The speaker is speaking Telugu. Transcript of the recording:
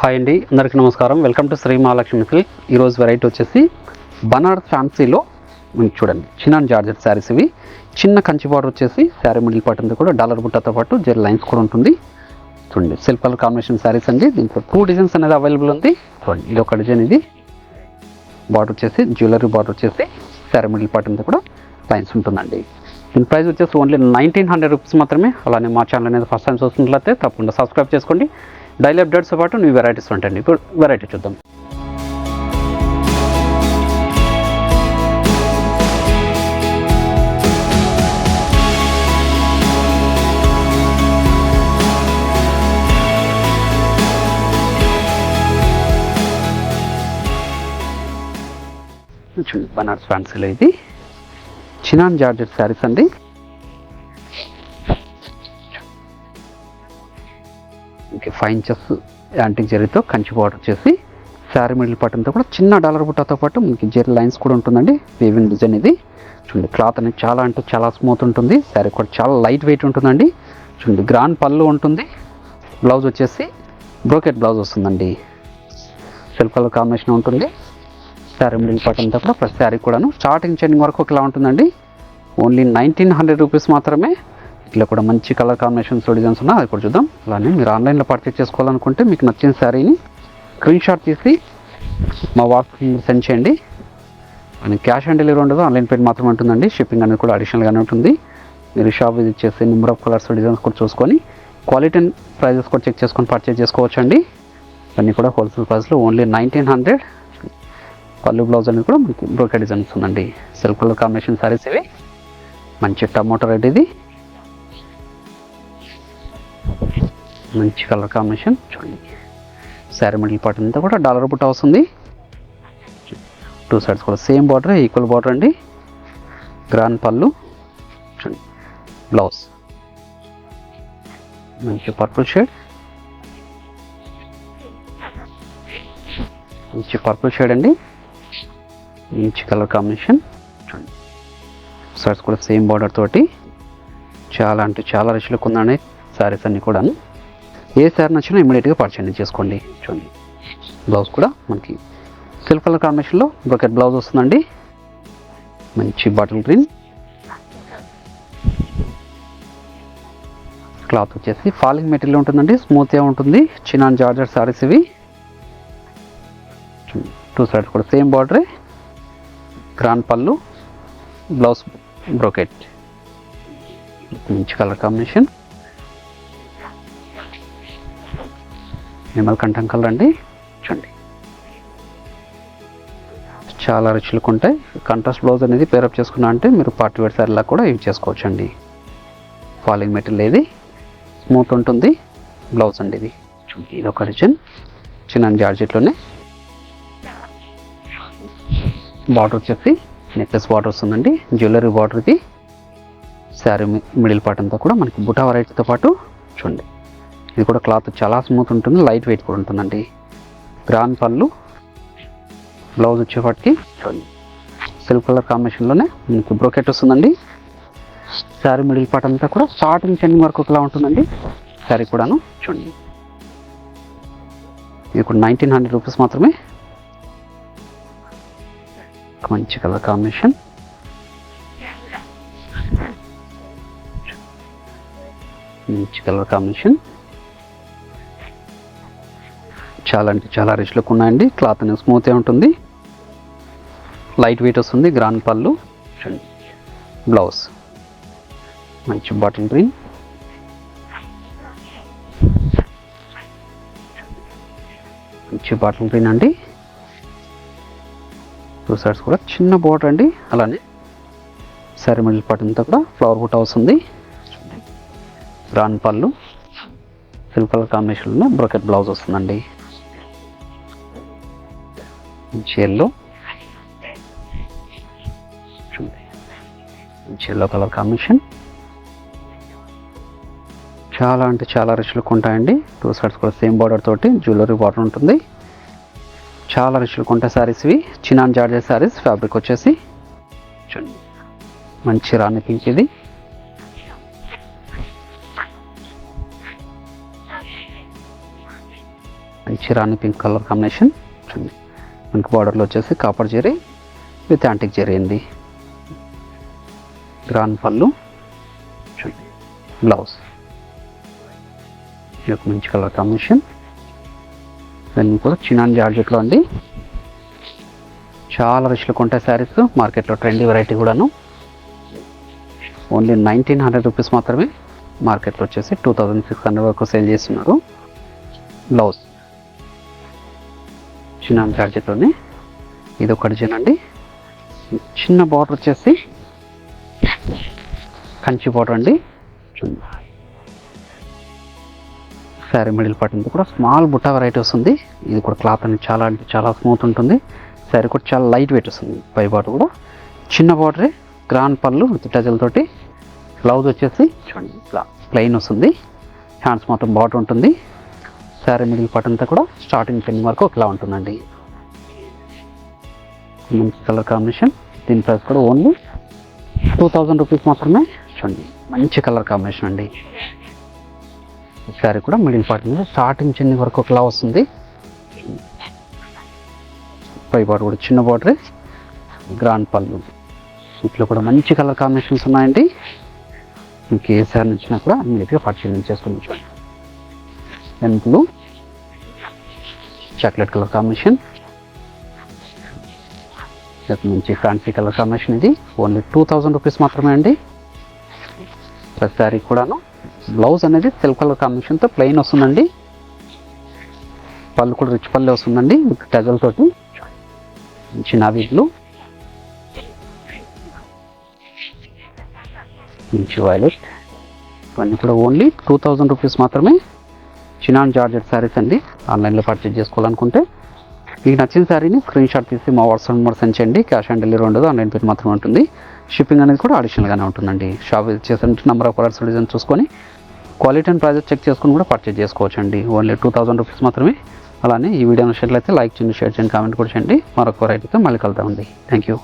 హాయ్ అండి, అందరికీ నమస్కారం. Welcome to Shri Mahalakshmi silk. ఈరోజు వెరైటీ వచ్చేసి బనారస్ ఫ్యాన్సీలో చూడండి చినాన్ జార్జెట్ శారీస్. ఇవి చిన్న కంచి బార్డర్ వచ్చేసి శారీ మిడిల్ పార్ట్ అంతా కూడా డాలర్ బుట్టతో పాటు జెల్ లైన్స్ కూడా ఉంటుంది. చూడండి సెల్ఫ్ కలర్ కాంబినేషన్ శారీస్ అండి. దీంట్లో 2 డిజైన్స్ అనేది అవైలబుల్ ఉంది. చూడండి ఇది ఒక డిజైన్, ఇది బార్డర్ వచ్చేసి జ్యువెలరీ బార్డర్ వచ్చేసి శారీ మిడిల్ పార్ట్ అంతా కూడా లైన్స్ ఉంటుందండి. దీని ప్రైస్ వచ్చేసి ఓన్లీ 1900 రూపీస్ మాత్రమే. అలానే మా ఛానల్ అనేది ఫస్ట్ టైం చూస్తున్నట్లయితే తప్పకుండా సబ్స్క్రైబ్ చేసుకోండి. డైలీ అప్డేట్స్తో పాటు న్యూ వెరైటీస్ ఉంటాయండి. ఇప్పుడు వెరైటీ చూద్దాం. బనారస్ ఫ్యాన్సీలో ఇది చినాన్ జార్జెట్ శారీస్ అండి. ఇంకా 5 ఇంచెస్ యాంటిక్ జరీతో కంచి బార్డర్ వచ్చేసి శారీ మిడిల్ పార్ట్ అంతా కూడా చిన్న డాలర్ బుట్టతో పాటు మనకి జెరీ లైన్స్ కూడా ఉంటుందండి. వీవింగ్ డిజైన్ ఇది. చూడండి క్లాత్ అనేది చాలా అంటే చాలా స్మూత్ ఉంటుంది. శారీ కూడా చాలా లైట్ వెయిట్ ఉంటుందండి. చూడండి గ్రాండ్ పళ్ళు ఉంటుంది. బ్లౌజ్ వచ్చేసి బ్రోకెట్ బ్లౌజ్ వస్తుందండి. సెల్ఫ్ కలర్ కాంబినేషన్ ఉంటుంది. శారీ మిడిల్ పార్ట్ అంతా కూడా ప్రతి శారీ కూడాను స్టార్టింగ్ చెండింగ్ వరకు ఒకలా ఉంటుందండి. ఓన్లీ 1900 రూపీస్ మాత్రమే. ఇట్లా కూడా మంచి కలర్ కాంబినేషన్స్ డిజైన్స్ ఉన్నాయి, అది కూడా చూద్దాం. అలానే మీరు ఆన్లైన్లో పర్చేస్ చేసుకోవాలనుకుంటే మీకు నచ్చిన శారీని స్క్రీన్ షాట్ తీసి మా వాట్సాప్ సెండ్ చేయండి. అని క్యాష్ ఆన్ డెలివరీ ఉండదు, ఆన్లైన్ పేమెంట్ మాత్రమే ఉంటుందండి. షిప్పింగ్ అనేది కూడా అడిషనల్గానే ఉంటుంది. మీరు షాప్ విజిట్ చేసి నెంబర్ ఆఫ్ కలర్స్ డిజైన్స్ కూడా చూసుకొని క్వాలిటీ అండ్ ప్రైజెస్ కూడా చెక్ చేసుకొని పర్చేస్ చేసుకోవచ్చు అండి. ఇవన్నీ కూడా హోల్సేల్ ప్రైస్లో ఓన్లీ 1900. పళ్ళు బ్లౌజ్ అనేది కూడా మనకి బ్రోకెట్ డిజైన్స్ ఉందండి. సెల్ఫ్ కలర్ కాంబినేషన్ శారీస్ ఇవి. మంచి టమోటా రెడ్, ఇది మంచి కలర్ కాంబినేషన్. చూడండి శారీ మిడిల్ పార్ట్ అంతా కూడా డాలర్ బుట్ట వస్తుంది. 2 సైడ్స్ కూడా సేమ్ బార్డర్, ఈక్వల్ బార్డర్ అండి. గ్రాండ్ పళ్ళు. చూడండి బ్లౌజ్ మంచి పర్పుల్ షేడ్, మంచి పర్పుల్ షేడ్ అండి. మంచి కలర్ కాంబినేషన్. చూడండి సైడ్స్ కూడా సేమ్ బార్డర్ తోటి చాలా అంటే చాలా రిచ్ లుక్ ఉందండి శారీస్ అన్నీ కూడా. ఏ శారీ నచ్చినా ఇమీడియట్గా పర్చేజ్ చేసుకోండి. చూడండి బ్లౌజ్ కూడా మనకి సిల్క్ కలర్ కాంబినేషన్లో బ్రోకెట్ బ్లౌజ్ వస్తుందండి. మంచి బాటిల్ గ్రీన్. క్లాత్ వచ్చేసి ఫాలింగ్ మెటీరియల్ ఉంటుందండి, స్మూత్గా ఉంటుంది. చినాన్ జార్జెట్ శారీస్ ఇవి. 2 సైడ్స్ కూడా సేమ్ బార్డరే. గ్రాండ్ పళ్ళు, బ్లౌజ్ బ్రోకెట్. మంచి కలర్ కాంబినేషన్. నిమ్మల్ కంఠం కలర్ అండి. చూడండి చాలా రిచ్ లుక్ ఉంటాయి. కాంట్రాస్ట్ బ్లౌజ్ అనేది పేరప్ చేసుకున్నా అంటే మీరు పార్టీ వేర్ శారీలా కూడా యూజ్ చేసుకోవచ్చు అండి. ఫాలింగ్ మెటీరియల్ ఇది, స్మూత్ ఉంటుంది. బ్లౌజ్ అండి ఇది. చూడండి ఇది ఒక డిజైన్ చిన్న జార్జెట్లోనే. బార్డర్ వచ్చేసి నెక్లెస్ బార్డర్ వస్తుందండి, జ్యువెలరీ బార్డర్ ఇది. శారీ మిడిల్ పార్ట్ అంతా కూడా మనకి బుటా వెరైటీతో పాటు చూడండి ఇది కూడా క్లాత్ చాలా స్మూత్ ఉంటుంది, లైట్ వెయిట్ కూడా ఉంటుందండి. గ్రాండ్ పళ్ళు, బ్లౌజ్ వచ్చేపాటికి చూడండి సిల్క్ కలర్ కాంబినేషన్లోనే మనకి బ్రోకెట్ వస్తుందండి. శారీ మిడిల్ పార్ట్ అంతా కూడా స్టార్టింగ్ చెండింగ్ వరకు ఒకలా ఉంటుందండి శారీ కూడాను. చూడండి ఇది కూడా 1900 రూపీస్ మాత్రమే. మంచి కలర్ కాంబినేషన్. మంచి కలర్ కాంబినేషన్. చాలా అంటే చాలా రిచ్ లుక్ ఉన్నాయండి. క్లాత్ అనేది స్మూత్గా ఉంటుంది, లైట్ వెయిట్ వస్తుంది. గ్రాండ్ పళ్ళు. చూడండి బ్లౌజ్ మంచి బాటిల్ గ్రీన్. మంచి బాటిల్ గ్రీన్ అండి. 2 సైడ్స్ కూడా చిన్న బార్డర్ అండి. అలానే శారీ మిడిల్ పార్ట్ అంతా కూడా ఫ్లవర్ బుట్ట వస్తుంది. గ్రాండ్ పళ్ళు, సిల్క్ కలర్ కాంబినేషన్లో బ్రోకెట్ బ్లౌజ్ వస్తుందండి. మంచి ఎల్లో, మంచి ఎల్లో కలర్ కాంబినేషన్. చాలా అంటే చాలా రిచ్ లుక్ ఉంటాయండి. 2 సైడ్స్ కూడా సేమ్ బార్డర్ తోటి జ్యువెలరీ బార్డర్ ఉంటుంది. చాలా రిచ్ లుక్ ఉంటాయి శారీస్ ఇవి. Chinon georgette saris. ఫ్యాబ్రిక్ వచ్చేసి చూడండి మంచి రాణి పింక్ ఇది. మంచి రాణి పింక్ కలర్ కాంబినేషన్ చూడండి. మనకి బార్డర్లో వచ్చేసి copper zari with antique zari అండి. గ్రాండ్ పళ్ళు చూడండి. బ్లౌజ్ ఇది ఒక మంచి కలర్ కాంబినేషన్. ఇవన్నీ కూడా చినాన్ జార్జెట్లో అండి. చాలా రిచ్లుగా ఉంటాయి శారీస్. మార్కెట్లో ట్రెండీ వెరైటీ కూడాను. ఓన్లీ 1900 రూపీస్ మాత్రమే. మార్కెట్లో వచ్చేసి 2600 వరకు సేల్ చేస్తున్నారు. బ్లౌజ్ చిన్న జార్జెట్లోనే ఇది ఒక డిజైన్ అండి. చిన్న బార్డర్ వచ్చేసి కంచి బార్డర్ అండి. శారీ మిడిల్ పార్ట్ అంతా కూడా స్మాల్ బుట్ట వెరైటీ వస్తుంది. ఇది కూడా క్లాత్ అనేది చాలా అంటే చాలా స్మూత్ ఉంటుంది. శారీ కూడా చాలా లైట్ వెయిట్ వస్తుంది. పై బార్డర్ కూడా చిన్న బార్డరే, గ్రాండ్ పళ్ళు విత్ టజల్ తోటి. బ్లౌజ్ వచ్చేసి చూడండి ఇట్లా ప్లెయిన్ వస్తుంది. హ్యాండ్స్ మాత్రం బార్డర్ ఉంటుంది. శారీ మిడిల్ పార్ట్ అంతా కూడా స్టార్టింగ్ పెన్ వరకు ఒకలా ఉంటుందండి. మంచి కలర్ కాంబినేషన్. దీని ప్రైస్ కూడా ఓన్లీ 2000 రూపీస్ మాత్రమే. చూడండి మంచి కలర్ కాంబినేషన్ అండి. శారీ కూడా మిడిల్ పార్ట్ మీద స్టార్టింగ్ చిన్న వరకు ఒకలా వస్తుంది. పై బార్డర్ కూడా చిన్న బార్డరే, గ్రాండ్ పళ్ళు. ఇట్లా కూడా మంచి కలర్ కాంబినేషన్స్ ఉన్నాయండి. మీకు ఏ శారీ నచ్చినా కూడా ఇమీడియట్గా పర్చేజ్ చేసుకుని చూడండి. Blue chocolate colour combination. మంచి ఫ్యాన్సీ కలర్ కాంబినేషన్. ఇది ఓన్లీ 2000 రూపీస్ మాత్రమే అండి. ప్రతి శారీ కూడాను. బ్లౌజ్ అనేది సిల్క్ కలర్ కాంబినేషన్తో ప్లెయిన్ వస్తుందండి. పళ్ళు కూడా రిచ్ పళ్ళు వస్తుందండి విత్ టజల్ తోటి. మంచి నావీ బ్లూ, మంచి వైలెట్. ఇవన్నీ కూడా ఓన్లీ 2000 రూపీస్ మాత్రమే. చినాన్ జార్జెట్ శారీస్ అండి. ఆన్లైన్లో పర్చేజ్ చేసుకోవాలనుకుంటే మీకు నచ్చిన శారీని స్క్రీన్ షాట్ తీసి మా వాట్సాప్ నెంబర్ సెండ్ చేయండి. క్యాష్ ఆన్ డెలివరీ ఉండదు, ఆన్లైన్ పేమెంట్ మాత్రమే ఉంటుంది. షిప్పింగ్ అనేది కూడా అడిషనల్గానే ఉంటుందండి. షాప్ విజిట్ చేసిన నెంబర్ ఆఫ్ కలర్స్ డిజైన్ చూసుకొని క్వాలిటీ అండ్ ప్రైజెస్ చెక్ చేసుకుని కూడా పర్చేజ్ చేసుకోవచ్చు అండి. ఓన్లీ 2000 రూపీస్ మాత్రమే. అలానే ఈ వీడియో నచ్చినట్లయితే లైక్ చేయండి, షేర్ చేయండి, కామెంట్ కూడా చేయండి. మరొక వెరైటీతో మళ్ళీ కలుద్దామండి. Thank you.